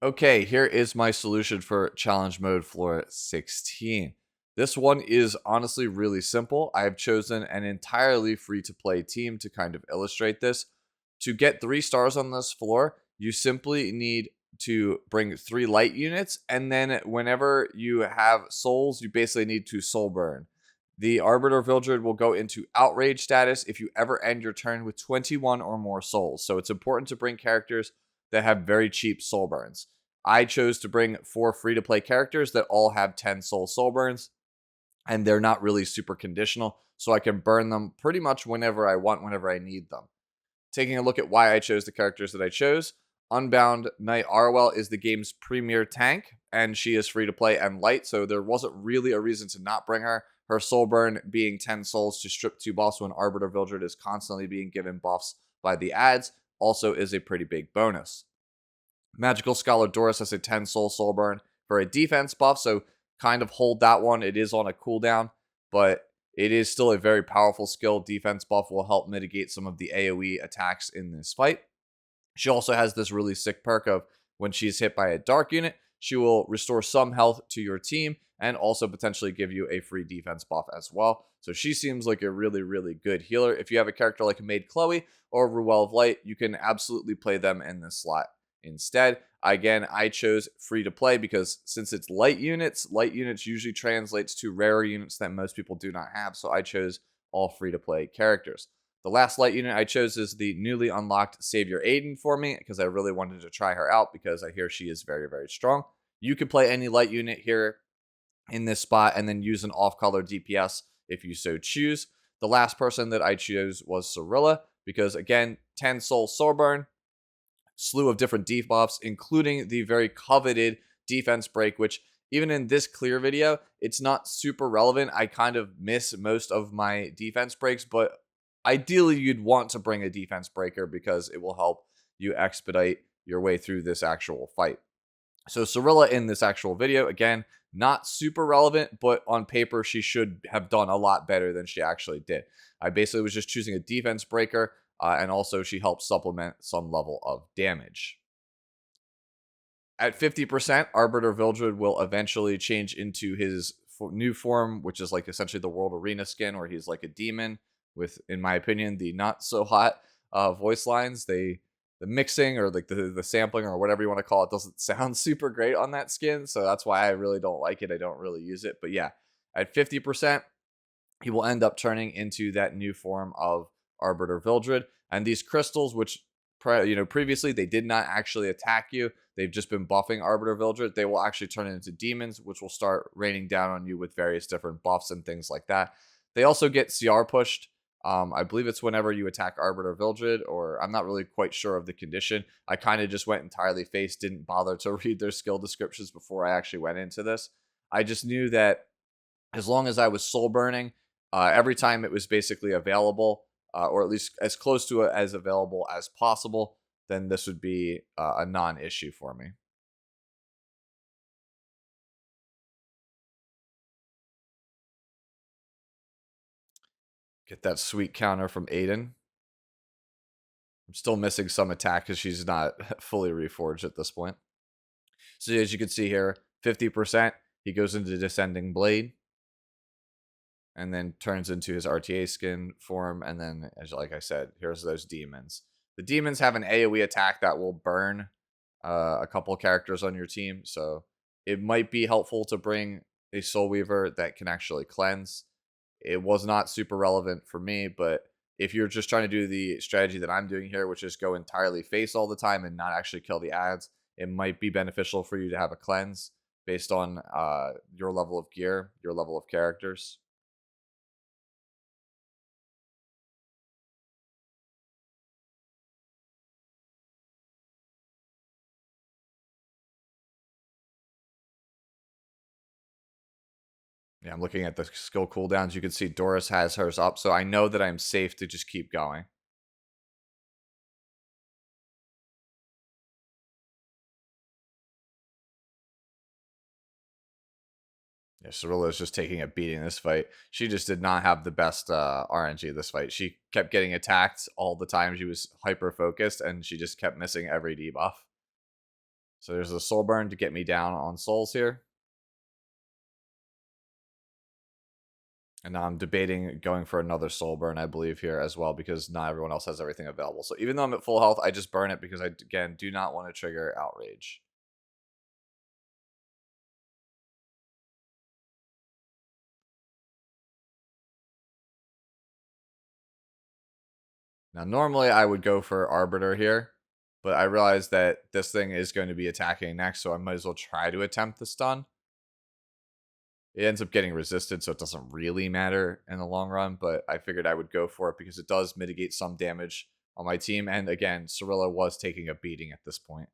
Okay, here is my solution for challenge mode floor 16. This one is honestly really simple. I have chosen an entirely free to play team to kind of illustrate this. To get 3 stars on this floor, you simply need to bring 3 light units, and then whenever you have souls, you basically need to soul burn. The Arbiter Vildred will go into outrage status if you ever end your turn with 21 or more souls. So it's important to bring characters that have very cheap soul burns. I chose to bring 4 free to play characters that all have 10 soul burns, and they're not really super conditional, so I can burn them pretty much whenever I want, whenever I need them. Taking a look at why I chose the characters that I chose, Unbound Knight Arwell is the game's premier tank, and she is free to play and light, so there wasn't really a reason to not bring her. Her soul burn being 10 souls to strip 2 buffs when Arbiter Vildred is constantly being given buffs by the ads also is a pretty big bonus. Magical Scholar Doris has a 10 soul burn for a defense buff, so kind of hold that one. It is on a cooldown, but it is still a very powerful skill. Defense buff will help mitigate some of the AoE attacks in this fight. She also has this really sick perk of when she's hit by a dark unit, she will restore some health to your team and also potentially give you a free defense buff as well. So she seems like a really, really good healer. If you have a character like Maid Chloe or Ruel of Light, you can absolutely play them in this slot instead. Again, I chose free to play because since it's light units usually translates to rarer units that most people do not have. So I chose all free to play characters. The last light unit I chose is the newly unlocked Savior Aiden for me because I really wanted to try her out because I hear she is very, very strong. You could play any light unit here in this spot and then use an off-color DPS if you so choose. The last person that I chose was Cirilla because, again, 10 soul burn, slew of different debuffs, including the very coveted defense break, which even in this clear video, it's not super relevant. I kind of miss most of my defense breaks, but ideally you'd want to bring a defense breaker because it will help you expedite your way through this actual fight. So Cirilla in this actual video, again, not super relevant, but on paper she should have done a lot better than she actually did. I basically was just choosing a defense breaker, and also she helps supplement some level of damage. At 50%, Arbiter Vildred will eventually change into his new form, which is like essentially the World Arena skin, where he's like a demon with, in my opinion, the not so hot voice lines. The mixing or like the sampling or whatever you want to call it doesn't sound super great on that skin, so that's why I really don't like it. I don't really use it, but yeah, at 50%, he will end up turning into that new form of Arbiter Vildred. And these crystals, which previously they did not actually attack you, they've just been buffing Arbiter Vildred, they will actually turn into demons, which will start raining down on you with various different buffs and things like that. They also get CR pushed. I believe it's whenever you attack Arbiter Vildred, or I'm not really quite sure of the condition. I kind of just went entirely face, didn't bother to read their skill descriptions before I actually went into this. I just knew that as long as I was soul burning, every time it was basically available, or at least as close to it as available as possible, then this would be a non-issue for me. Get that sweet counter from Aiden. I'm still missing some attack because she's not fully reforged at this point. So as you can see here, 50%, he goes into Descending Blade and then turns into his RTA skin form. And then, as like I said, here's those demons. The demons have an AoE attack that will burn a couple characters on your team. So it might be helpful to bring a Soul Weaver that can actually cleanse. It was not super relevant for me, but if you're just trying to do the strategy that I'm doing here, which is go entirely face all the time and not actually kill the ads, it might be beneficial for you to have a cleanse based on your level of gear, your level of characters. Yeah, I'm looking at the skill cooldowns. You can see Doris has hers up, so I know that I'm safe to just keep going. Yeah, Cirilla is just taking a beating this fight. She just did not have the best RNG this fight. She kept getting attacked all the time. She was hyper focused, and she just kept missing every debuff. So there's a soul burn to get me down on souls here. And now I'm debating going for another soul burn, I believe, here as well, because not everyone else has everything available. So even though I'm at full health, I just burn it because I, again, do not want to trigger outrage. Now, normally I would go for Arbiter here, but I realized that this thing is going to be attacking next, so I might as well try to attempt the stun. It ends up getting resisted, so it doesn't really matter in the long run, but I figured I would go for it because it does mitigate some damage on my team. And again, Cirilla was taking a beating at this point.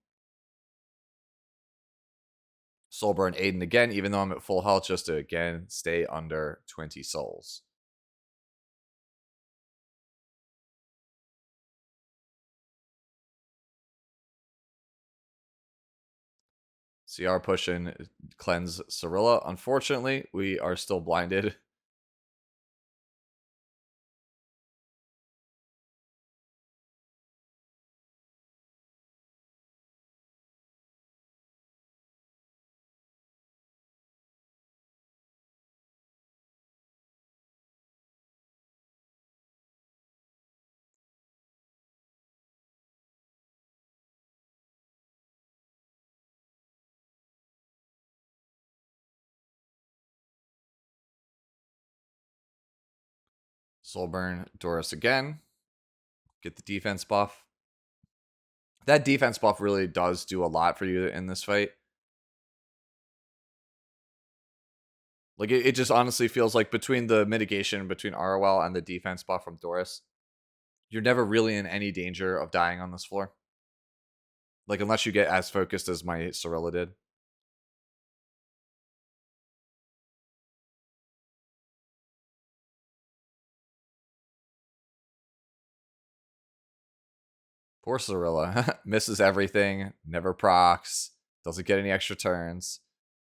Soulburn Aiden again, even though I'm at full health, just to again stay under 20 souls. CR pushing cleanse Cirilla. Unfortunately, we are still blinded. Soulburn Doris again. Get the defense buff. That defense buff really does do a lot for you in this fight. Like, it just honestly feels like between the mitigation between ROL and the defense buff from Doris, you're never really in any danger of dying on this floor. Like, unless you get as focused as my Cirilla did. Poor Cirilla. Misses everything, never procs, doesn't get any extra turns.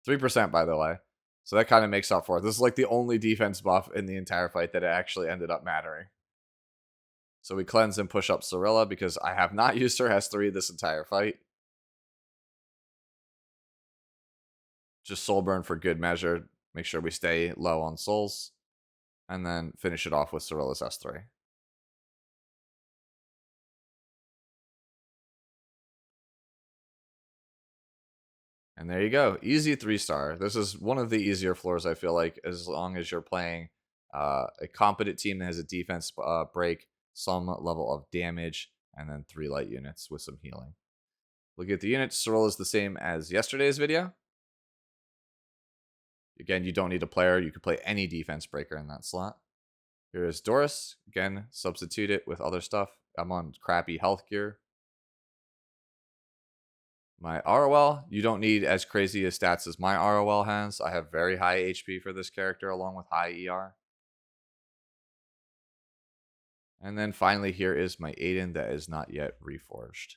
3%, by the way. So that kind of makes up for it. This is like the only defense buff in the entire fight that it actually ended up mattering. So we cleanse and push up Cirilla because I have not used her S3 this entire fight. Just soul burn for good measure. Make sure we stay low on souls. And then finish it off with Cirilla's S3. And there you go. Easy 3-star. This is one of the easier floors, I feel like, as long as you're playing a competent team that has a defense break, some level of damage, and then 3 light units with some healing. Look at the units. Cirill is the same as yesterday's video. Again, you don't need a player. You could play any defense breaker in that slot. Here is Doris. Again, substitute it with other stuff. I'm on crappy health gear. My ROL, you don't need as crazy a stats as my ROL has. I have very high HP for this character along with high ER. And then finally here is my Aiden that is not yet reforged.